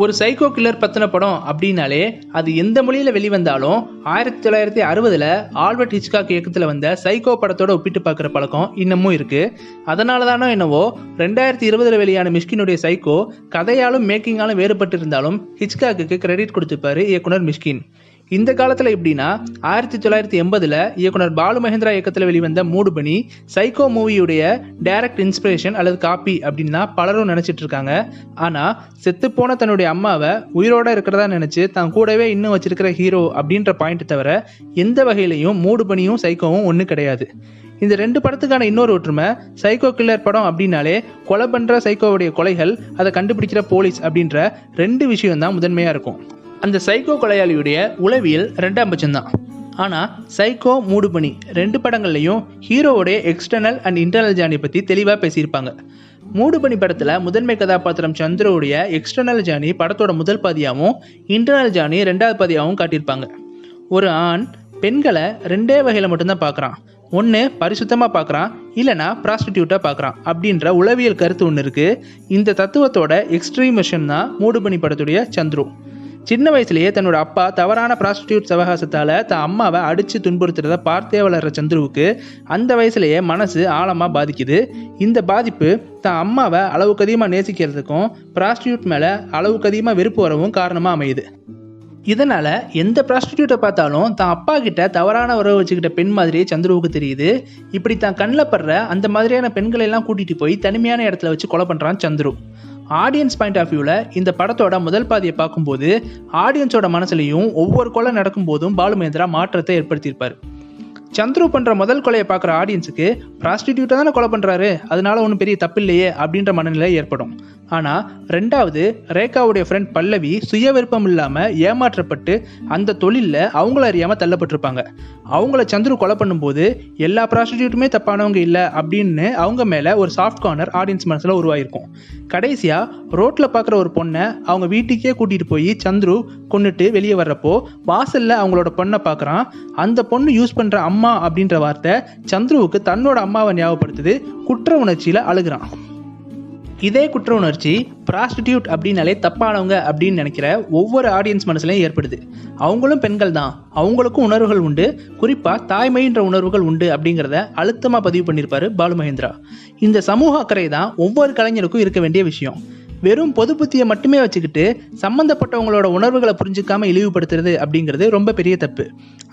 ஒரு psycho killer பத்தின படம் அப்படின்னாலே அது எந்த மொழியில வெளிவந்தாலும் 1960 ஆல்பர்ட் ஹிச்காக் இயக்கத்தில் வந்த சைக்கோ படத்தோட ஒப்பிட்டு பார்க்குற பழக்கம் இன்னமும் இருக்கு. அதனால தானோ என்னவோ 2020 வெளியான மிஷ்கினுடைய சைக்கோ கதையாலும் மேக்கிங்காலும் வேறுபட்டு இருந்தாலும் ஹிச்காக்கு கிரெடிட் கொடுத்துப்பாரு இயக்குனர் மிஷ்கின். இந்த காலத்தில் எப்படின்னா 1980 இயக்குனர் பாலு மகேந்திரா இயக்கத்தில் வெளிவந்த மூடுபனி சைக்கோ மூவியுடைய டைரக்ட் இன்ஸ்பிரேஷன் அல்லது காப்பி அப்படின்னு தான் பலரும் நினச்சிட்டு இருக்காங்க. ஆனால் செத்துப்போன தன்னுடைய அம்மாவை உயிரோட இருக்கிறதா நினச்சி தான் கூடவே இன்னும் வச்சிருக்கிற ஹீரோ அப்படின்ற பாயிண்ட் தவிர எந்த வகையிலையும் மூடுபனியும் சைக்கோவும் ஒன்று கிடையாது. இந்த ரெண்டு படத்துக்கான இன்னொரு ஒற்றுமை, சைக்கோ கில்லர் படம் அப்படின்னாலே கொலை பண்ணுற சைக்கோவுடைய கொலைகள், அதை கண்டுபிடிக்கிற போலீஸ் அப்படின்ற ரெண்டு விஷயம் தான் முதன்மையாக இருக்கும். அந்த சைக்கோ கொலையாளியுடைய உளவியல் ரெண்டாம் பட்சம்தான். ஆனால் சைக்கோ மூடுபனி ரெண்டு படங்கள்லையும் ஹீரோவுடைய எக்ஸ்டர்னல் அண்ட் இன்டர்னல் ஜேர்னி பற்றி தெளிவாக பேசியிருப்பாங்க. மூடுபனி படத்தில் முதன்மை கதாபாத்திரம் சந்திரோடைய எக்ஸ்டர்னல் ஜேர்னி படத்தோட முதல் பாதியாகவும் இன்டர்னல் ஜேர்னி ரெண்டாவது பாதியாகவும் காட்டியிருப்பாங்க. ஒரு ஆண் பெண்களை ரெண்டே வகையில் மட்டும்தான் பார்க்குறான். ஒன்று பரிசுத்தமாக பார்க்குறான், இல்லைனா ப்ராஸ்டிடியூட்டாக பார்க்குறான் அப்படின்ற உளவியல் கருத்து ஒன்று இருக்குது. இந்த தத்துவத்தோட எக்ஸ்ட்ரீம் வெர்ஷன் தான் மூடுபனி படத்துடைய சந்துரு. சின்ன வயசுலேயே தன்னோட அப்பா தவறான ப்ராஸ்டிடியூட் சவகாசத்தால் தன் அம்மாவை அடித்து துன்புறுத்துறத பார்த்தே வளர்கிற சந்துருவுக்கு அந்த வயசுலேயே மனசு ஆழமாக பாதிக்குது. இந்த பாதிப்பு தான் அம்மாவை அளவுக்கு அதிகமாக நேசிக்கிறதுக்கும் ப்ராஸ்டிடியூட் மேலே அளவுக்கு அதிகமாக வெறுப்பு வரவும் காரணமாக அமையுது. இதனால் எந்த ப்ராஸ்டிடியூட்டை பார்த்தாலும் தான் அப்பா கிட்ட தவறான உறவு வச்சுக்கிட்ட பெண் மாதிரியே சந்துருவுக்கு தெரியுது. இப்படி தான் கண்ணில் படுற அந்த மாதிரியான பெண்களெல்லாம் கூட்டிகிட்டு போய் தனிமையான இடத்துல வச்சு கொலை பண்ணுறான் சந்துரு. ஆடியன்ஸ் பாயிண்ட் ஆஃப் வியூவில் இந்த படத்தோட முதல் பாதியை பார்க்கும்போது ஆடியன்ஸோட மனசுலையும் ஒவ்வொரு கொலை நடக்கும் போதும் பாலு மகேந்திரா மாற்றத்தை ஏற்படுத்தியிருப்பார். சந்துரு பண்ணுற முதல் கொலையை பார்க்குற ஆடியன்ஸுக்கு ப்ராஸ்டிடியூட்டை தானே கொலை பண்ணுறாரு, அதனால ஒன்றும் பெரிய தப்பு இல்லையே அப்படின்ற மனநிலை ஏற்படும். ஆனால் ரெண்டாவது ரேகாவுடைய ஃப்ரெண்ட் பல்லவி சுய விருப்பம் இல்லாமல் ஏமாற்றப்பட்டு அந்த தொழிலில் அவங்கள அறியாமல் தள்ளப்பட்டிருப்பாங்க. அவங்கள சந்துரு கொலை பண்ணும்போது எல்லா ப்ராஸ்டிடியூட்டுமே தப்பானவங்க இல்லை அப்படின்னு அவங்க மேலே ஒரு சாஃப்ட் கார்னர் ஆடியன்ஸ் மனசில் உருவாயிருக்கும். கடைசியாக ரோட்டில் பார்க்குற ஒரு பொண்ணை அவங்க வீட்டுக்கே கூட்டிகிட்டு போய் சந்துரு கொண்டுட்டு வெளியே வர்றப்போ வாசலில் அவங்களோட பொண்ணை பார்க்குறான். அந்த பொண்ணு யூஸ் பண்ணுற அம்மா அப்படின்ற வார்த்தை சந்துருவுக்கு தன்னோட அம்மாவை ஞாபகப்படுத்துது. குற்ற உணர்ச்சியில் அழுகிறான். இதே குற்ற உணர்ச்சி ப்ராஸ்டிடியூட் அப்படின்னாலே தப்பானவங்க அப்படின்னு நினைக்கிற ஒவ்வொரு ஆடியன்ஸ் மனசுலையும் ஏற்படுது. அவங்களும் பெண்கள் தான், அவங்களுக்கும் உணர்வுகள் உண்டு, குறிப்பாக தாய்மைன்ற உணர்வுகள் உண்டு அப்படிங்கிறத அழுத்தமாக பதிவு பண்ணியிருப்பாரு பாலு மகேந்திரா. இந்த சமூக அக்கறை தான் ஒவ்வொரு கலைஞருக்கும் இருக்க வேண்டிய விஷயம். வெறும் பொது புத்தியை மட்டுமே வச்சுக்கிட்டு சம்மந்தப்பட்டவங்களோட உணர்வுகளை புரிஞ்சுக்காம இழிவுபடுத்துறது அப்படிங்கிறது ரொம்ப பெரிய தப்பு.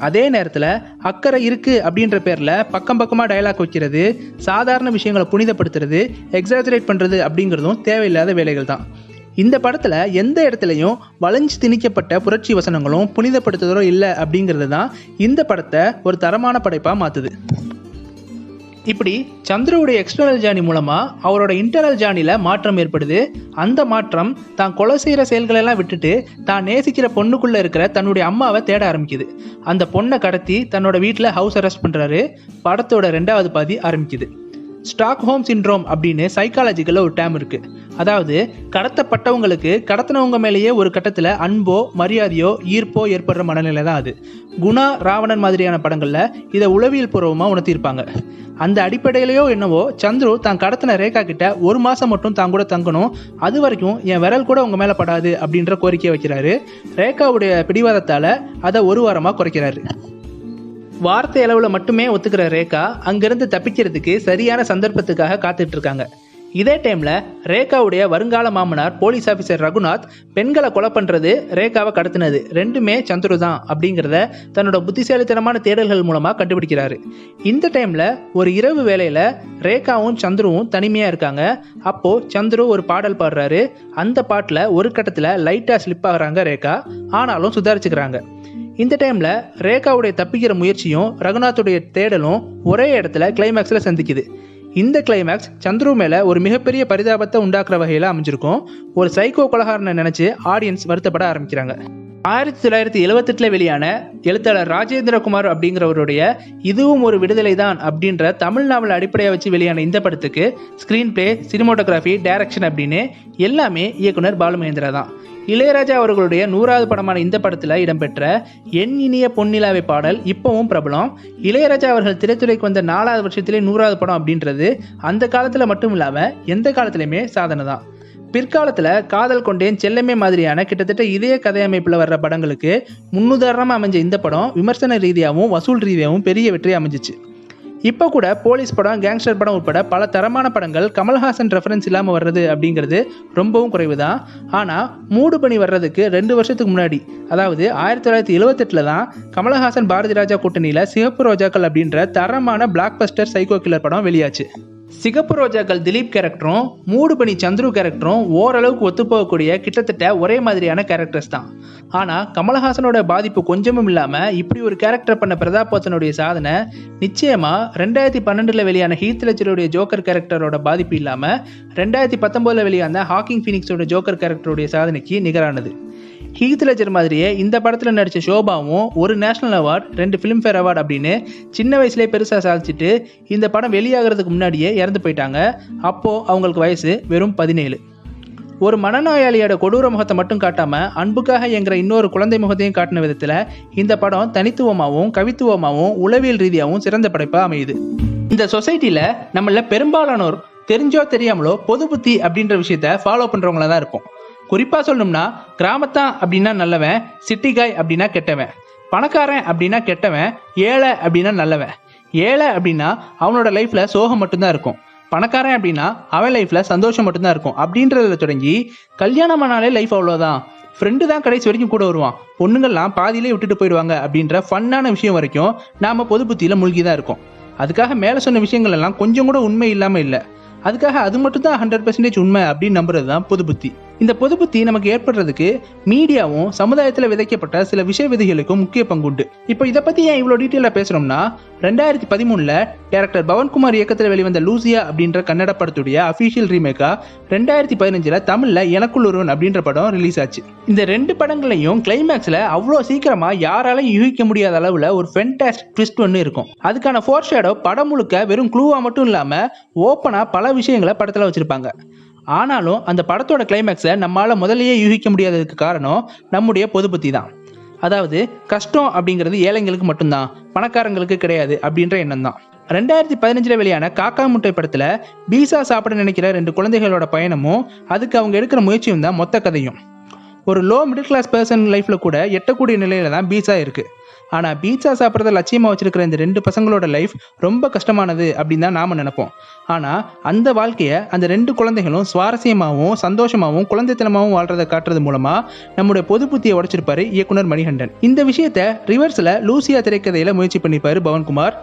அதே நேரத்தில் அக்கறை இருக்குது அப்படின்ற பேரில் பக்கம் பக்கமாக டயலாக் வைக்கிறது, சாதாரண விஷயங்களை புனிதப்படுத்துறது, எக்ஸாஜரேட் பண்ணுறது அப்படிங்கிறதும் தேவையில்லாத வேலைகள் தான். இந்த படத்தில் எந்த இடத்துலையும் வளைஞ்சு திணிக்கப்பட்ட புரட்சி வசனங்களும் புனிதப்படுத்துதலோ இல்லை அப்படிங்கிறது தான் இந்த படத்தை ஒரு தரமான படைப்பாக மாற்றுது. இப்படி சந்துருவுடைய எக்ஸ்டர்னல் ஜேர்னி மூலமாக அவரோட இன்டர்னல் ஜேர்னியில் மாற்றம் ஏற்படுது. அந்த மாற்றம் தான் கொலை செய்கிற செயல்களெல்லாம் விட்டுட்டு தான் நேசிக்கிற பொண்ணுக்குள்ளே இருக்கிற தன்னுடைய அம்மாவை தேட ஆரம்பிக்குது. அந்த பொண்ணை கடத்தி தன்னோட வீட்டில் ஹவுஸ் அரெஸ்ட் பண்ணுறாரு. படத்தோட ரெண்டாவது பாதி ஆரம்பிக்குது. ஸ்டாக்ஹோம் சிண்ட்ரோம் அப்படின்னு சைக்காலஜிக்கலில் ஒரு டேம் இருக்குது. அதாவது கடத்தப்பட்டவங்களுக்கு கடத்தினவங்க மேலேயே ஒரு கட்டத்தில் அன்போ மரியாதையோ ஈர்ப்போ ஏற்படுற மனநிலை தான் அது. குணா, ராவணன் மாதிரியான படங்களில் இதை உளவியல் பூர்வமாக உணர்த்தியிருப்பாங்க. அந்த அடிப்படையிலையோ என்னவோ சந்துரு தான் கடத்தின ரேகா கிட்ட 1 மாதம் மட்டும் தான் கூட தங்கணும், அது வரைக்கும் என் விரல் கூட உங்கள் மேலே படாது அப்படின்ற கோரிக்கையை வைக்கிறாரு. ரேகாவுடைய பிடிவாதத்தால் அதை 1 வாரமாக குறைக்கிறாரு. வார்த்தை அளவில் மட்டுமே ஒத்துக்கிற ரேகா அங்கிருந்து தப்பிக்கிறதுக்கு சரியான சந்தர்ப்பத்துக்காக காத்துட்டு இருக்காங்க. இதே டைமில் ரேகாவுடைய வருங்கால மாமனார் போலீஸ் ஆஃபீஸர் ரகுநாத் பெண்களை கொலை பண்ணுறது, ரேகாவை கடத்தினது ரெண்டுமே சந்துரு தான் அப்படிங்கிறத தன்னோட புத்திசாலித்தனமான தேடல்கள் மூலமாக கண்டுபிடிக்கிறாரு. இந்த டைமில் ஒரு இரவு வேளையில் ரேகாவும் சந்துருவும் தனிமையாக இருக்காங்க. அப்போது சந்துரு ஒரு பாடல் பாடுறாரு. அந்த பாட்டில் ஒரு கட்டத்தில் லைட்டாக ஸ்லிப் ஆகுறாங்க ரேகா, ஆனாலும் சுதாரிச்சுக்கிறாங்க. இந்த டைமில் ரேகாவுடைய தப்பிக்கிற முயற்சியும் ரகுநாத்துடைய தேடலும் ஒரே இடத்துல கிளைமேக்ஸில் சந்திக்குது. இந்த கிளைமேக்ஸ் சந்துரு மேலே ஒரு மிகப்பெரிய பரிதாபத்தை உண்டாக்குற வகையில் அமைஞ்சிருக்கும். ஒரு சைக்கோ கொலகாரனை நினச்சி ஆடியன்ஸ் வருத்தப்பட ஆரம்பிக்கிறாங்க. 1978 வெளியான எழுத்தாளர் ராஜேந்திரகுமார் அப்படிங்கிறவருடைய இதுவும் ஒரு விடுதலை தான் அப்படின்ற தமிழ் நாவல் அடிப்படையாக வச்சு வெளியான இந்த படத்துக்கு ஸ்க்ரீன் பிளே, சினிமோட்டோகிராஃபி, டைரக்ஷன் அப்படின்னு எல்லாமே இயக்குனர் பாலு மகேந்திரா தான். இளையராஜா அவர்களுடைய 100வது படமான இந்த படத்தில் இடம்பெற்ற என் இனிய பொன்னிலாவை பாடல் இப்பவும் பிரபலம். இளையராஜா அவர்கள் திரைத்துறைக்கு வந்த 4வது வருஷத்திலே 100வது படம் அப்படின்றது அந்த காலத்தில் மட்டும் இல்லாமல் எந்த காலத்திலையுமே சாதனை தான். பிற்காலத்தில் காதல் கொண்டேன், செல்லமே மாதிரியான கிட்டத்தட்ட இதே கதையமைப்பில் வர்ற படங்களுக்கு முன்னுதாரணமாக அமைஞ்ச இந்த படம் விமர்சன ரீதியாகவும் வசூல் ரீதியாகவும் பெரிய வெற்றி அமைஞ்சிச்சு. இப்போ கூட போலீஸ் படம், கேங்ஸ்டர் படம் உட்பட பல தரமான படங்கள் கமல்ஹாசன் ரெஃபரன்ஸ் இல்லாமல் வர்றது அப்படிங்கிறது ரொம்பவும் குறைவு தான். ஆனால் மூடுபனி வர்றதுக்கு 2 வருஷத்துக்கு முன்னாடி, அதாவது 1978 தான் கமல்ஹாசன் பாரதி ராஜா கூட்டணியில் சிகப்பு ரோஜாக்கள் அப்படின்ற தரமான பிளாக் பஸ்டர் சைக்கோ கில்லர் படம் வெளியாச்சு. சிகப்பு ரோஜாக்கள் திலீப் கேரக்டரும் மூடுபனி சந்துரு கேரக்டரும் ஓரளவுக்கு ஒத்துப்போகக்கூடிய கிட்டத்தட்ட ஒரே மாதிரியான கேரக்டர்ஸ் தான். ஆனால் கமல்ஹாசனோட பாதிப்பு கொஞ்சமும் இல்லாமல் இப்படி ஒரு கேரக்டர் பண்ண பிரதாப் போத்தனுடைய சாதனை நிச்சயமாக 2012 வெளியான ஹீத் லெட்ஜருடைய ஜோக்கர் கேரக்டரோட பாதிப்பு இல்லாமல் 2019 வெளியான ஹாக்கிங் ஃபீனிக்ஸோட ஜோக்கர் கேரக்டருடைய சாதனைக்கு நிகரானது. ஹீத் லெட்ஜர் மாதிரியே இந்த படத்தில் நடித்த ஷோபாவும் ஒரு நேஷனல் அவார்டு, 2 ஃபிலிம்ஃபேர் அவார்டு அப்படின்னு சின்ன வயசுலேயே பெருசாக சாதிச்சுட்டு இந்த படம் வெளியாகிறதுக்கு முன்னாடியே இறந்து போயிட்டாங்க. அப்போது அவங்களுக்கு வயசு வெறும் 17. ஒரு மனநோயாளியோட கொடூர முகத்தை மட்டும் காட்டாமல் அன்புக்காக என்கிற இன்னொரு குழந்தை முகத்தையும் காட்டின விதத்தில் இந்த படம் தனித்துவமாகவும் கவித்துவமாகவும் உளவியல் ரீதியாகவும் சிறந்த படைப்பாக அமையுது. இந்த சொசைட்டியில் நம்மள பெரும்பாலானோர் தெரிஞ்சோ தெரியாமலோ பொது புத்தி அப்படின்ற விஷயத்த ஃபாலோ பண்ணுறவங்கள தான் இருப்போம். குறிப்பாக சொல்லணும்னா கிராமத்தான் அப்படின்னா நல்லவன், சிட்டி காய் அப்படின்னா கெட்டவன், பணக்காரன் அப்படின்னா கெட்டவன், ஏழை அப்படின்னா நல்லவன். ஏழை அப்படின்னா அவனோட லைஃப்பில் சோகம் மட்டும்தான் இருக்கும், பணக்காரன் அப்படின்னா அவன் லைஃப்பில் சந்தோஷம் மட்டும்தான் இருக்கும் அப்படின்றதுல தொடங்கி கல்யாணமானாலே லைஃப் அவ்வளோதான், ஃப்ரெண்டு தான் கடைசி வரைக்கும் கூட வருவான், பொண்ணுங்கள்லாம் பாதியிலே விட்டுட்டு போயிடுவாங்க அப்படின்ற ஃபன்னான விஷயம் வரைக்கும் நாம் பொது புத்தியில் மூழ்கி தான் இருக்கோம். அதுக்காக மேலே சொன்ன விஷயங்கள் எல்லாம் கொஞ்சம் கூட உண்மை இல்லாமல் இல்லை, அதுக்காக அது மட்டும் தான் 100% உண்மை அப்படின்னு நம்புறது தான் பொது புத்தி. இந்த பொது புத்தி நமக்கு ஏற்படுறதுக்கு மீடியாவும் சமுதாயத்தில் விதைக்கப்பட்ட சில விஷய விதிகளுக்கும் முக்கிய பங்குண்டு. இப்போ இதை பற்றி ஏன் இவ்வளோ டீட்டெயிலாக பேசுகிறோம்னா, 2013 டைரக்டர் பவன்குமார் இயக்கத்தில் வெளிவந்த லூசியா அப்படின்ற கன்னட படத்துடைய அஃபீஷியல் ரீமேக்கா 2015 தமிழில் எனக்குள் ஒருவன் அப்படின்ற படம் ரிலீஸ் ஆச்சு. இந்த 2 படங்களையும் கிளைமேக்ஸில் அவ்வளோ சீக்கிரமாக யாராலையும் யூகிக்க முடியாத அளவில் ஒரு ஃபென்டாஸ்டிக் ட்விஸ்ட் ஒன்று இருக்கும். அதுக்கான ஃபோர் ஷேடோ படம் முழுக்க வெறும் க்ளூவாக மட்டும் இல்லாமல் ஓப்பனாக பல விஷயங்களை படத்தில் வச்சுருப்பாங்க. ஆனாலும் அந்த படத்தோட கிளைமேக்ஸை நம்மளால் முதலையே யூகிக்க முடியாததுக்கு காரணம் நம்முடைய பொது புத்தி தான். அதாவது கஷ்டம் அப்படிங்கிறது ஏழைங்களுக்கு மட்டும்தான், பணக்காரங்களுக்கு கிடையாது அப்படின்ற எண்ணம் தான். 2015 வெளியான காக்கா முட்டை படத்தில் பீஸா சாப்பிட நினைக்கிற 2 குழந்தைகளோட பயணமும் அதுக்கு அவங்க எடுக்கிற முயற்சியும் தான் மொத்த கதையும். ஒரு லோ மிடில் கிளாஸ் பர்சன் லைஃப்பில் கூட எட்டக்கூடிய நிலையில தான் பீஸா இருக்குது. ஆனால் பீட்சா சாப்பிட்றத லட்சியமாக வச்சிருக்கிற இந்த 2 பசங்களோட லைஃப் ரொம்ப கஷ்டமானது அப்படின்னு தான் நாம் நினைப்போம். ஆனால் அந்த வாழ்க்கையை அந்த 2 குழந்தைகளும் சுவாரஸ்யமாகவும் சந்தோஷமாகவும் குழந்தைத்தனமாகவும் வாழ்றதை காட்டுறது மூலமாக நம்முடைய பொது புத்தியை உடைச்சிருப்பாரு இயக்குனர் மணிகண்டன். இந்த விஷயத்தை ரிவர்ஸில் லூசியா திரைக்கதையில் முயற்சி பண்ணிப்பாரு பவன்குமார்.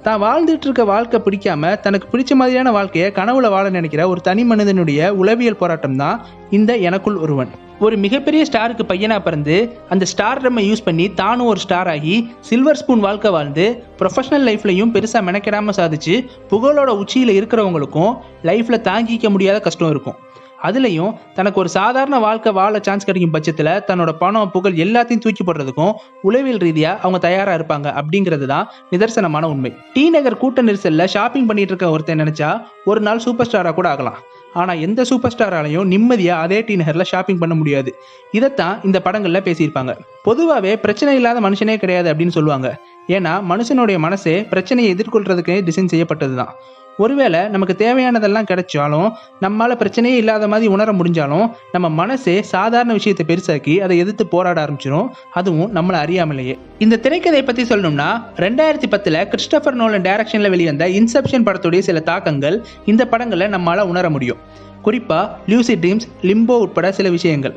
தான் வாழ்ந்துட்டு இருக்க வாழ்க்கை பிடிக்காம தனக்கு பிடிச்ச மாதிரியான வாழ்க்கையை கனவுல வாழ நினைக்கிற ஒரு தனி மனிதனுடைய உளவியல் போராட்டம் தான் இந்த எனக்குள் ஒருவன். ஒரு மிகப்பெரிய ஸ்டாருக்கு பையனா பிறந்து அந்த ஸ்டார் நம்ம யூஸ் பண்ணி தானும் ஒரு ஸ்டார் ஆகி சில்வர் ஸ்பூன் வாழ்க்கை வாழ்ந்து ப்ரொஃபஷனல் லைஃப்லையும் பெருசாக மெனக்கிடாமல் சாதிச்சு புகழோட உச்சியில் இருக்கிறவங்களுக்கும் லைஃப்பில் தாங்கிக்க முடியாத கஷ்டம் இருக்கும். அதுலேயும் தனக்கு ஒரு சாதாரண வாழ்க்கை வாழ சான்ஸ் கிடைக்கும் பட்சத்தில் தன்னோட பணம் புகழ் எல்லாத்தையும் தூக்கி போடுறதுக்கும் உளவியல் ரீதியாக அவங்க தயாராக இருப்பாங்க அப்படிங்கிறது தான் நிதர்சனமான உண்மை. டி நகர் கூட்ட நெரிசலில் ஷாப்பிங் பண்ணிட்டு இருக்க ஒருத்தன் நினச்சா ஒரு நாள் சூப்பர் ஸ்டாராக கூட ஆகலாம். ஆனால் எந்த சூப்பர் ஸ்டாராலையும் நிம்மதியாக அதே டி நகரில் ஷாப்பிங் பண்ண முடியாது. இதைத்தான் இந்த படங்களில் பேசியிருப்பாங்க. பொதுவாகவே பிரச்சனை இல்லாத மனுஷனே கிடையாது அப்படின்னு சொல்லுவாங்க. ஏன்னா மனுஷனுடைய மனசே பிரச்சனையை எதிர்கொள்றதுக்கு டிசைன் செய்யப்பட்டது தான். ஒருவேளை நமக்கு தேவையானதெல்லாம் கிடைச்சாலும் நம்மளால பிரச்சனையே இல்லாத மாதிரி உணர முடிஞ்சாலும் நம்ம மனசே சாதாரண விஷயத்தை பெருசாக்கி அதை எதிர்த்து போராட ஆரம்பிச்சிடும், அதுவும் நம்மளை அறியாமலேயே. இந்த திரைக்கதையை பற்றி சொல்லணும்னா 2010 கிறிஸ்டோபர் நோலன் டைரக்ஷனில் வெளிவந்த இன்செப்ஷன் படத்துடைய சில தாக்கங்கள் இந்த படங்களில் நம்மளால் உணர முடியும். குறிப்பாக லூசிட் ட்ரீம்ஸ், லிம்போ உட்பட சில விஷயங்கள்.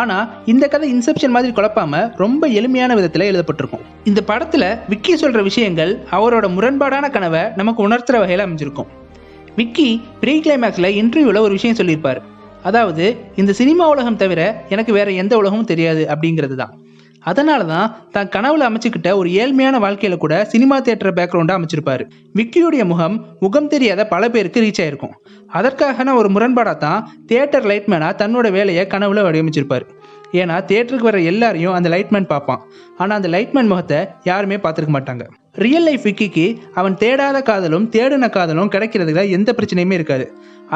ஆனால் இந்த கதை இன்செப்ஷன் மாதிரி குழப்பாம ரொம்ப எளிமையான விதத்தில் எழுதப்பட்டிருக்கும். இந்த படத்தில் விக்கி சொல்கிற விஷயங்கள் அவரோட முரண்பாடான கனவை நமக்கு உணர்த்துற வகையில் அமைஞ்சிருக்கும். விக்கி ப்ரீ கிளைமேக்ஸில் இன்டர்வியூவில் ஒரு விஷயம் சொல்லியிருப்பார். அதாவது இந்த சினிமா உலகம் தவிர எனக்கு வேற எந்த உலகமும் தெரியாது அப்படிங்கிறது தான். அதனால தான் கனவுல அமைச்சுக்கிட்ட ஒரு ஏழ்மையான வாழ்க்கையில கூட சினிமா தியேட்டர் பேக்ரவுண்டா அமைச்சிருப்பாரு. விக்கியுடைய முகம் தெரியாத பல பேருக்கு ரீச் ஆயிருக்கும். அதற்கான ஒரு முரண்பாடா தான் தியேட்டர் லைட்மேனா தன்னோட வேலையை கனவுல வடிவமைச்சிருப்பாரு. ஏன்னா தியேட்டருக்கு வர எல்லாரையும் அந்த லைட்மேன் பார்ப்பான். ஆனா அந்த லைட்மேன் முகத்தை யாருமே பார்த்துருக்க மாட்டாங்க. ரியல் லைஃப் விக்கிக்கு அவன் தேடாத காதலும் தேடின காதலும் கிடைக்கிறதுல எந்த பிரச்சனையுமே இருக்காது.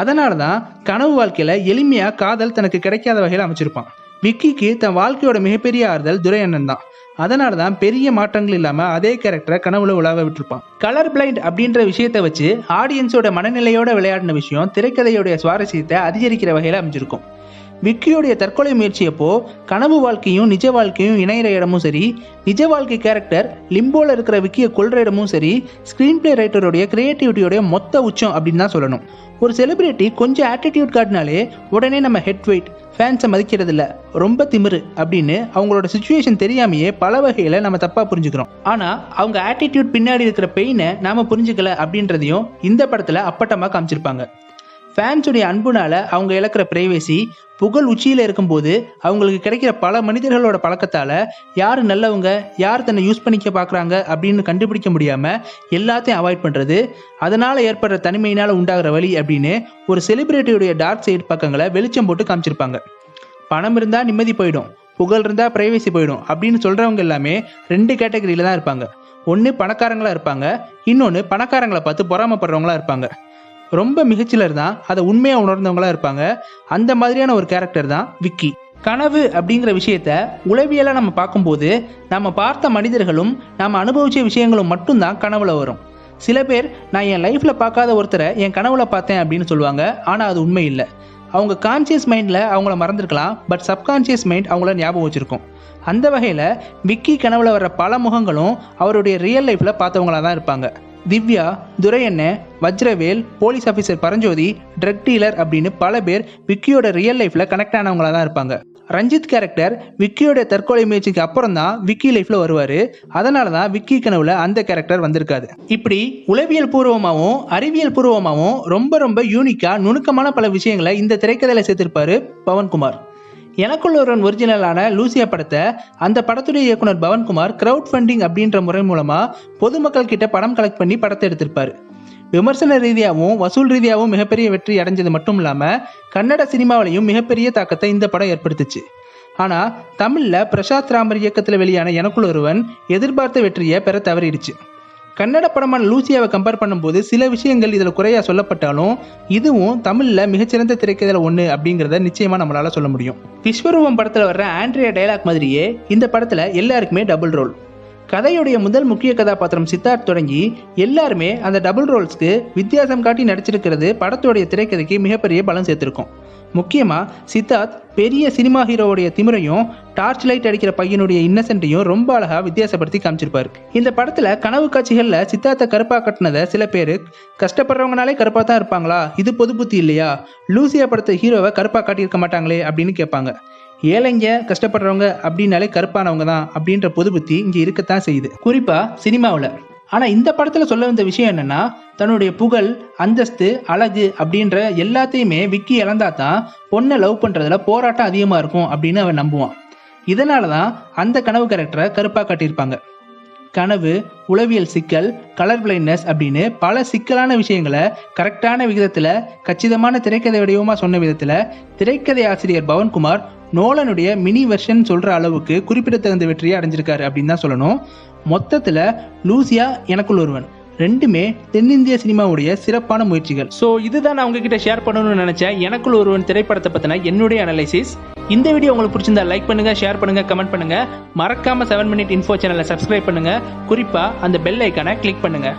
அதனால தான் கனவு வாழ்க்கையில எளிமையா காதல் தனக்கு கிடைக்காத வகையில் அமைச்சிருப்பான். விக்கிக்கு தன் வாழ்க்கையோட மிகப்பெரிய ஆறுதல் துரை அண்ணன் தான். அதனால தான் பெரிய மாற்றங்கள் இல்லாம அதே கேரக்டரை கனவுல உலாவ விட்டுருப்பான். கலர் பிளைண்ட் அப்படின்ற விஷயத்தை வச்சு ஆடியன்ஸோட மனநிலையோட விளையாடின விஷயம் திரைக்கதையோடைய சுவாரஸ்யத்தை அதிகரிக்கிற வகையில அமைஞ்சிருக்கும். விக்கியோடைய தற்கொலை முயற்சியப்போ கனவு வாழ்க்கையும் நிஜ வாழ்க்கையும் இணையிற இடமும் சரி, நிஜ வாழ்க்கை கேரக்டர் லிம்போல இருக்கிற விக்கியை கொள்ற இடமும் சரி, ஸ்கிரீன் பிளே ரைட்டருடைய கிரியேட்டிவிட்டியோடைய மொத்த உச்சம் அப்படின்னு தான் சொல்லணும். ஒரு செலிபிரிட்டி கொஞ்சம் ஆட்டிடியூட் காட்டினாலே உடனே நம்ம ஹெட் வெயிட், ஃபேன்ஸை மதிக்கிறது இல்லை, ரொம்ப திமிரு அப்படின்னு அவங்களோட சுச்சுவேஷன் தெரியாமையே பல வகையில் நம்ம தப்பாக புரிஞ்சுக்கிறோம். ஆனால் அவங்க ஆட்டிடியூட் பின்னாடி இருக்கிற பெயினை நாம் புரிஞ்சுக்கல அப்படின்றதையும் இந்த படத்தில் அப்பட்டமாக காமிச்சிருப்பாங்க. ஃபேன்ஸுடைய அன்புனால அவங்க இழக்கிற பிரைவேசி, புகழ் உச்சியில் இருக்கும்போது அவங்களுக்கு கிடைக்கிற பல மனிதர்களோட பழக்கத்தால் யார் நல்லவங்க யார் தன்னை யூஸ் பண்ணிக்க பார்க்குறாங்க அப்படின்னு கண்டுபிடிக்க முடியாமல் எல்லாத்தையும் அவாய்ட் பண்ணுறது, அதனால் ஏற்படுற தனிமையினால் உண்டாகிற வழி அப்படின்னு ஒரு செலிபிரிட்டியுடைய டார்க் சைடு பக்கங்களை வெளிச்சம் போட்டு காமிச்சிருப்பாங்க. பணம் இருந்தால் நிம்மதி போயிடும், புகழ் இருந்தால் பிரைவேசி போயிடும் அப்படின்னு சொல்கிறவங்க எல்லாமே 2 கேட்டகரியில் தான் இருப்பாங்க. ஒன்று பணக்காரங்களாக இருப்பாங்க, இன்னொன்று பணக்காரங்களை பார்த்து பொறாமப்படுறவங்களா இருப்பாங்க. ரொம்ப மிகச்சிலர் தான் அதை உண்மையாக உணர்ந்தவங்களா இருப்பாங்க. அந்த மாதிரியான ஒரு கேரக்டர் தான் விக்கி. கனவு அப்படிங்கிற விஷயத்த உளவியலாக நம்ம பார்க்கும்போது நம்ம பார்த்த மனிதர்களும் நம்ம அனுபவிச்ச விஷயங்களும் மட்டும்தான் கனவுல வரும். சில பேர் நான் என் லைஃப்பில் பார்க்காத ஒருத்தரை என் கனவுல பார்த்தேன் அப்படின்னு சொல்லுவாங்க. ஆனால் அது உண்மை இல்லை. அவங்க கான்சியஸ் மைண்டில் அவங்கள மறந்துருக்கலாம், பட் சப்கான்சியஸ் மைண்ட் அவங்கள ஞாபகம் வச்சுருக்கோம். அந்த வகையில் விக்கி கனவுல வர்ற பல முகங்களும் அவருடைய ரியல் லைஃப்பில் பார்த்தவங்களாக தான் இருப்பாங்க. திவ்யா, துரை அண்ணன், Vajravel, police officer Paranjothi, drug dealer அப்படின்னு பல பேர் விக்கியோட ரியல் லைஃப்பில் கனெக்ட் ஆனவங்களாக தான் இருப்பாங்க. ரஞ்சித் கேரக்டர் விக்கியோட தற்கொலை முயற்சிக்கு அப்புறம் தான் விக்கி லைஃப்பில் வருவார். அதனால தான் விக்கி கனவுல அந்த கேரக்டர் வந்திருக்காது. இப்படி உளவியல் பூர்வமாகவும் அறிவியல் பூர்வமாகவும் ரொம்ப ரொம்ப யூனிக்காக நுணுக்கமான பல விஷயங்களை இந்த திரைக்கதையில் சேர்த்திருப்பாரு பவன்குமார். எனக்குள்ள ஒருவன் ஒரிஜினலான லூசியா படத்தை அந்த படத்துடைய இயக்குனர் பவன்குமார் கிரவுட் ஃபண்டிங் அப்படின்ற முறை மூலமாக பொதுமக்கள் கிட்ட படம் கலெக்ட் பண்ணி படத்தை எடுத்திருப்பார். விமர்சன ரீதியாகவும் வசூல் ரீதியாகவும் மிகப்பெரிய வெற்றி அடைஞ்சது மட்டும் இல்லாமல் கன்னட சினிமாவிலையும் மிகப்பெரிய தாக்கத்தை இந்த படம் ஏற்படுத்துச்சு. ஆனால் தமிழில் பிரசாத் ராமர் இயக்கத்தில் வெளியான எனக்குள்ள ஒருவன் எதிர்பார்த்த வெற்றியை பெற தவறிடுச்சு. கன்னட படமான லூசியாவை கம்பேர் பண்ணும்போது சில விஷயங்கள் இதில் குறையாக சொல்லப்பட்டாலும் இதுவும் தமிழில் மிகச்சிறந்த திரைக்கதையில் ஒன்று அப்படிங்கிறத நிச்சயமாக நம்மளால் சொல்ல முடியும். விஸ்வரூபம் படத்தில் வர்ற ஆண்ட்ரியா டைலாக் மாதிரியே இந்த படத்தில் எல்லாருக்குமே டபுள் ரோல். கதையுடைய முதல் முக்கிய கதாபாத்திரம் சித்தார்த் தொடங்கி எல்லாருமே அந்த டபுள் ரோல்ஸ்க்கு வித்தியாசம் காட்டி நடிச்சிருக்கிறது படத்துடைய திரைக்கதைக்கு மிகப்பெரிய பலம் சேர்த்திருக்கும். முக்கியமாக சித்தார்த் பெரிய சினிமா ஹீரோவுடைய திமிரையும் டார்ச் லைட் அடிக்கிற பையனுடைய இன்னசென்ட்டையும் ரொம்ப அழகாக வித்தியாசப்படுத்தி காமிச்சிருப்பார். இந்த படத்தில் கனவு காட்சிகளில் சித்தார்த்தை கருப்பாக கட்டினதை சில பேர் கஷ்டப்படுறவங்கனாலே கருப்பாக தான் இருப்பாங்களா, இது பொது புத்தி இல்லையா, லூசியா படத்தை ஹீரோவை கருப்பாக காட்டியிருக்க மாட்டாங்களே அப்படின்னு கேட்பாங்க. ஏழைங்க கஷ்டப்படுறவங்க அப்படின்னாலே கருப்பானவங்க தான் அப்படின்ற பொது புத்தி இங்கே இருக்கத்தான் செய்யுது, குறிப்பாக சினிமாவில். ஆனால் இந்த படத்தில் சொல்ல வந்த விஷயம் என்னன்னா, தன்னுடைய புகழ், அந்தஸ்து, அழகு அப்படின்ற எல்லாத்தையுமே விக்கி இழந்தா தான் பொண்ணை லவ் பண்ணுறதுல போராட்டம் அதிகமாக இருக்கும் அப்படின்னு அவன் நம்புவான். இதனால தான் அந்த கனவு கேரக்டரை கருப்பாக காட்டியிருப்பாங்க. கனவு, உளவியல் சிக்கல், கலர் பிளைண்ட்னஸ் அப்படின்னு பல சிக்கலான விஷயங்களை கரெக்டான விகிதத்தில் கச்சிதமான திரைக்கதை வடிவமாக சொன்ன விதத்தில் திரைக்கதை ஆசிரியர் பவன்குமார் நோலனுடைய மினி வெர்ஷன் சொல்கிற அளவுக்கு குறிப்பிடத்தகுந்த வெற்றியை அடைஞ்சிருக்காரு அப்படின்னு தான் சொல்லணும். மொத்தத்தில் லூசியா, எனக்குள்ள ஒருவன் ரெண்டுமே தென்னிந்திய சினிமாவுடைய சிறப்பான முயற்சிகள். ஸோ இதுதான் நான் உங்ககிட்ட ஷேர் பண்ணணும்னு நினச்சேன் எனக்குள்ள ஒருவன் திரைப்படத்தை பற்றின என்னுடைய அனலைசிஸ். இந்த வீடியோ உங்களுக்கு பிடிச்சிருந்தா லைக் பண்ணுங்க, ஷேர் பண்ணுங்க, கமெண்ட் பண்ணுங்க. மறக்காம 7 Minute Info சேனலை சப்ஸ்கிரைப் பண்ணுங்க. குறிப்பாக அந்த பெல் ஐக்கானை கிளிக் பண்ணுங்க.